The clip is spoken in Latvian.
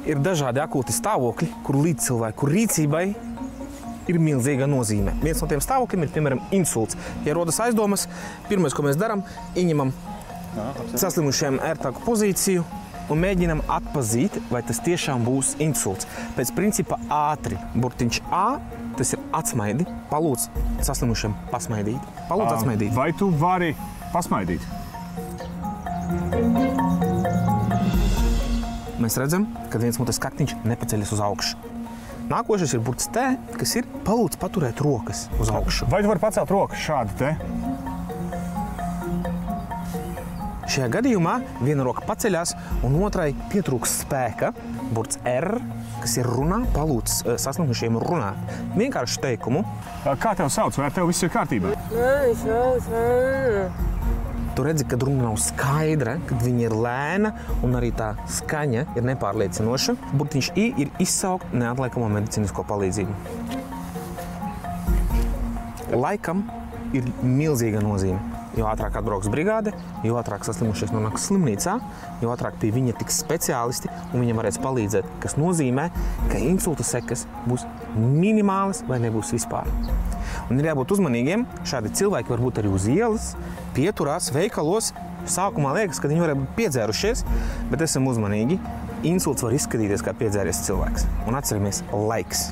ir dažādi akūti stāvokļi, kur līdzcilvēku rīcībai ir milzīga nozīme. Viens no tiem stāvokļiem ir, piemēram, insults. Ja rodas aizdomas, pirmais, ko mēs darām, ieņemam saslimušajam ērtāku pozīciju un mēģinam atpazīt, vai tas tiešām būs insults. Pēc principa ātri. Burtiņš A, tas ir atsmaidi. Palūdz saslimušajam pasmaidīt. Palūdz atsmaidīt. Vai tu vari pasmaidīt? Mēs redzam, ka viens mutes kaktiņš nepaceļas uz augšu. Nākošais ir burts T, kas ir palūdz paturēt rokas uz augšu. Vai tu vari pacelt rokas šādi te? Šajā gadījumā viena roka paceļās un otrai pietrūks spēka. Burts R, kas ir runā, palūdz saslimušajiem runāt. Vienkārši teikumu. Kā tev sauc? Vai ar tev viss ir kārtībā? Tu redzi, kad runa nav skaidra, kad viņa ir lēna un arī tā skaņa ir nepārliecinoša. Burtiņš I ir izsaukt neatliekamo medicīnisko palīdzību. Laikam ir milzīga nozīme. Jo ātrāk atbrauks brigāde, jo ātrāk saslimušies nonāks slimnīcā, jo ātrāk pie viņa tiks speciālisti un viņam varēs palīdzēt, kas nozīmē, ka insulta sekas būs minimālas vai nebūs vispār. Un ir jābūt uzmanīgiem. Šādi cilvēki var būt arī uz ielas, pieturās, veikalos. Sākumā liekas, ka viņi varētu būt piedzērušies, bet esam uzmanīgi. Insults var izskatīties kā piedzēries cilvēks. Un atceramies, laiks.